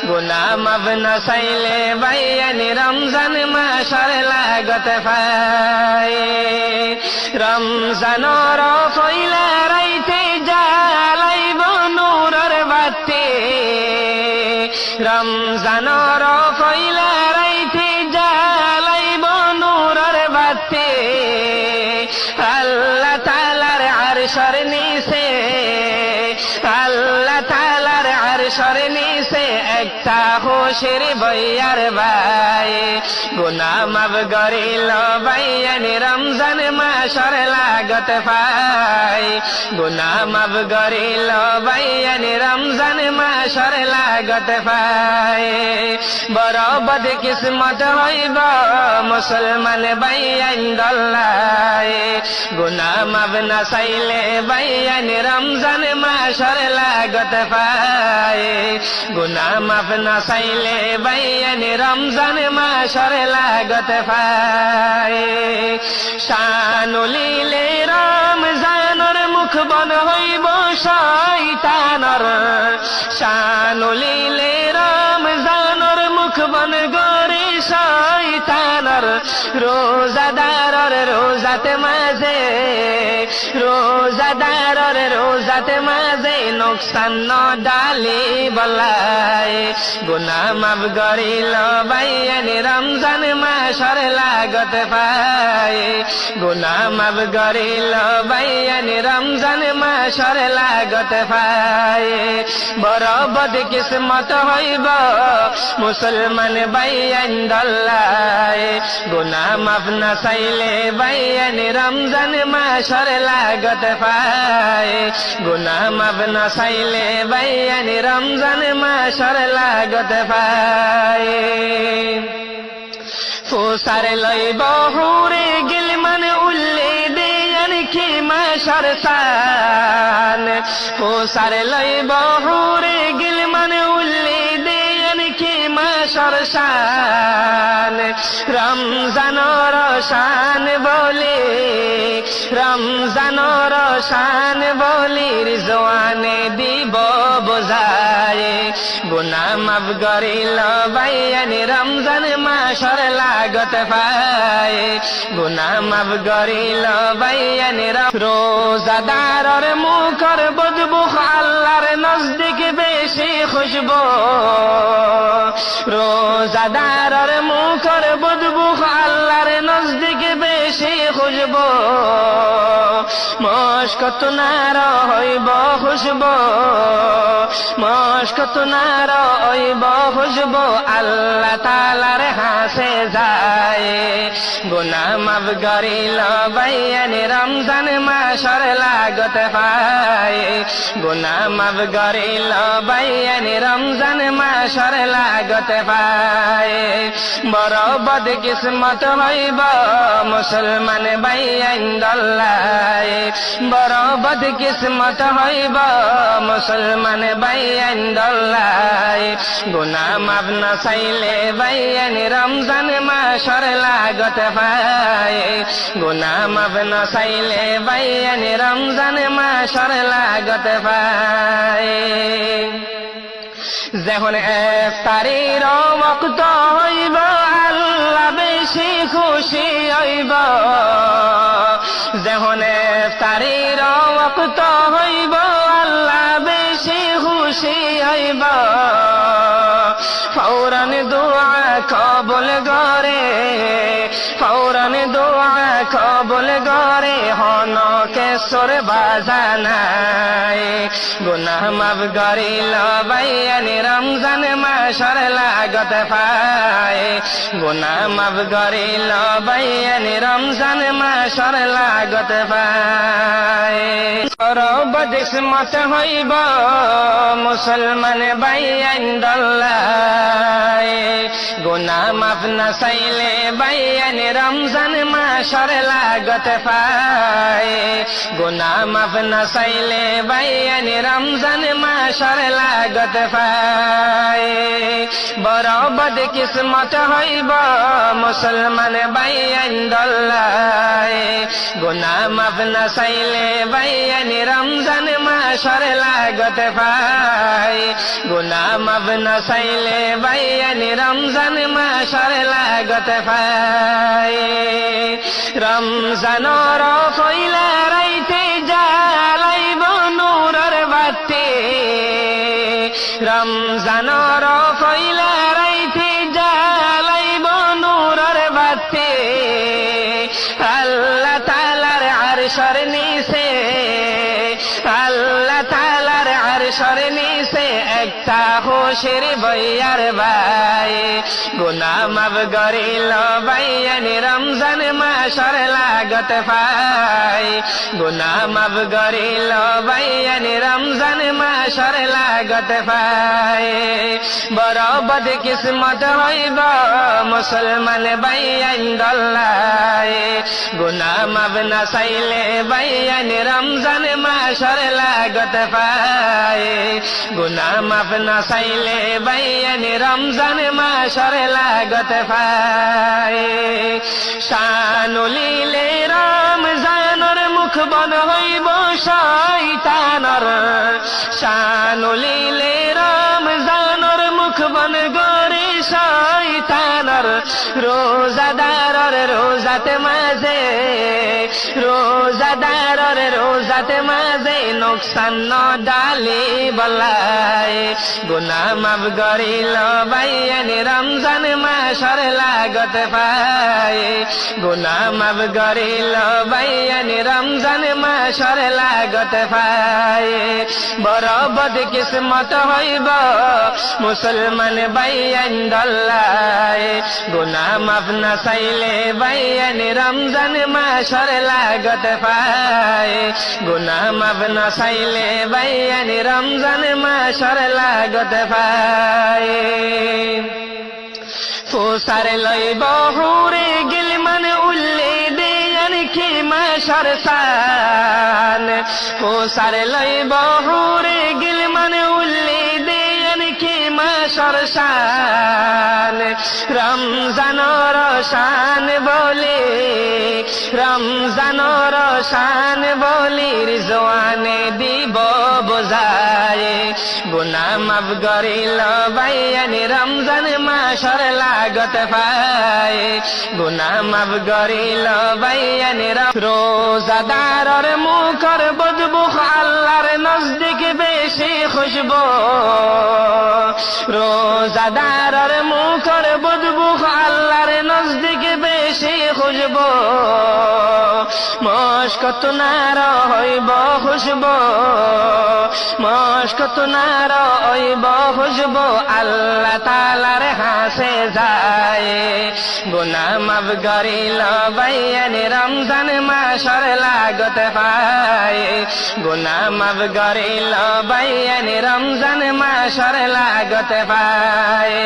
গুনাহ মাফ না চাইলে বাইয়ানি রমজান মাসর লাগত পায় রমজানর পয়লা রাইতে জ্বালাইব নূরের বাতি রমজানর পয়লা রাইতে জ্বালাইব নূরের বাতি আল্লাহ তাআলার আরশের নিচে আল্লাহ তাআলার আরশের নিচে একটা খুশির বয়ার ভাই গুনাহ মাফ করিল বাইয়ানি রমজান মাসর লাগত পায় গুনাহ মাফ করিল বাইয়ানি রমজান মাসর লাগত পায় বড় বদকিসমত হইব মুসলমান বাইয়ান দল্লায় গুনাহ মাফ না চাইলে বাইয়ানি রমজান মাসর লাগত পায় গুনাহ মাফ না চাইলে বাইয়ানি রমজান মাসর লাগত পায় শানুলিলে রমজানর মুখ বন হইব শয়তানর শানুলিলে রমজানর মুখ বন গরে শয়তানর রোজাদারর রোজাতে মাঝে রোজাদারর রোজাতে মাঝে নোকসান ন ডালি বলাই গুনাহ মাফ করিল বাইয়ানি রমজান মাসর লাগত পায় গুনাহ মাফ করিল বাইয়ানি রমজান মাসর লাগত পায় বড় বদকিসমত হইব মুসলমান বাইয়ান দল্লায় গুনাহ মাফ না চাইলে বাইয়ানি রমজান মাসর লাগত পায় গুনাহ মাফ না চাইলে বাইয়ানি রমজান মাসর লাগত পায় ফুসার লইব হুরে গিলমান উল্লে দেয়ান কি মাসর সান ফুসার লইব হুরে গিলমান উল্লে দেয়ান কি মাসর শান রমজানর শান বলে রমজানর শান বলি রিজওয়ানে দিব বোঝায় গুনাহ মাফ করিল বাইয়ানি রমজান মাসর লাগত পায় গুনাহ মাফ করিল বাইয়ানি রোজাদারর মুখর বদবু আল্লাহর নজদিক বেশি খুশবু রোজাদারর মুখর বদবু আল্লাহর নজদিক বেশি খুশবু মশকত নার হইব খুশবু মশকত নার হইব খুশবু আল্লাহ তাআলার হাসে যায় গুনাহ মাফ করিল বাইয়ানি রমজান মাসর লাগত পায় গুনাহ মাফ করিল বাইয়ানি রমজান মাসর লাগত পায় বড় বদকিসমত হইব মুসলমান বাইয়ান দল্লায় বড় বদকিসমত হইব মুসলমান বাইয়ান দল্লায় গুনাহ মাফ না চাইলে বাইয়ানি রমজান মাসর লাগত পায় গুনাহ মাফ না চাইলে বাইয়ানি রমজান মাসর লাগত পায় যখন ইফতারির ওয়াক্ত হইব আল্লাহ বেশি খুশি হইব যখন ইফতারির ওয়াক্ত হইব আল্লাহ বেশি খুশি হইব ফৌরান দুআ কবুল করে ফৌরান দুআ কবুল করে হনকে সুর বাজানায় গুনাহ মাফ করিল বাইয়ানি রমজান মাসর লাগত পায় গুনাহ মাফ করিল বাইয়ানি রমজান মাসর লাগত পায় বদকিসমত হইব মুসলমান বাইয়ান দল্লায় গুনাহ মাফ না চাইলে বাইয়ানি রমজান মাসর লাগত পায় গুনাহ মাফ না চাইলে বাইয়ানি রমজান মাসর লাগত পায় বড় বদকিসমত হইব মুসলমান বাইয়ান দল্লায় গুনাহ মাফ না চাইলে বাইয়ান রমজান মাসের লাগত পায় গুনাহ মাফ না চাইলে বাইয়ান রমজান মাসের লাগত পায় রমজানর পয়লা রাইতে জ্বালাইব নূরের বাতি রমজানর পয়লা রাইতে জ্বালাইব নূরের বাতি আল্লাহ তাআলার আরশের নিচে আল্লাহ তাআলার আরশের নিচে একটা খুশির বইয়ার ভাই গুনাহ মাফ করিল বাইয়ান রমজান মাসের লাগত পায় গুনাহ মাফ করিল বাইয়ান রমজান মাসের লাগত পায় বড় বদকিসমত হইব মুসলমান বাইয়ান দল্লায় গুনাহ মাফ না চাইলে বাইয়ান রমজান মাসের লাগত পায় গুনাহ মাফ না চাইলে বাইয়ান রমজান মাসের লাগত পায় শানুলিলে রমজানের মুখ বন্ধ হইব শয়তানর শানুলিলে রমজানের মুখ বন্ধ করে শয়তানর রোজাদারর রোজাতে মাঝে রোজাদারর রোজাতে মাঝে নোকসান ন ডালি বলায় গুনাহ মাফ করিল বাইয়ান রমজান মাসের লাগত পায় গুনাহ মাফ করিল বাইয়ান রমজান মাসের লাগত পায় বড় বদকিসমত হইব মুসলমান বাইয়ান দল্লায় গুনাহ মাফ না চাইলে বাইয়ান রমজান মাসের লাগত পায় গুনাহ মাফ না চাইলে বাইয়ান রমজান মাসের লাগত পায় ফুসার লইব হুরে গিলমান উল্লে দেয়ান কি মাসের সান ফুসার লইব হুরে গিলমান উল্লে দেয়ান কি মাসের শান রমজানর শান বলে রমজানর শান বলি রিজওয়ানে দিব বোঝায় গুনাহ মাফ করিল বাইয়ান রমজান মাসের লাগত পায় গুনাহ মাফ করিল বাইয়ান রোজাদারর মুখর বদবু আল্লাহর নজদিক বেশি খুশবু রোজাদারর মুখর বদবু আল্লাহর নজদিক বেশি খুশবু মশকত নার হইব খুশবু মশকত নার হইব খুশবু আল্লাহ তাআলার হাসে যায় গুনাহ মাফ করিল বাইয়ান রমজান মাসের লাগত পায় গুনাহ মাফ করিল বাইয়ান রমজান মাসের লাগত পায়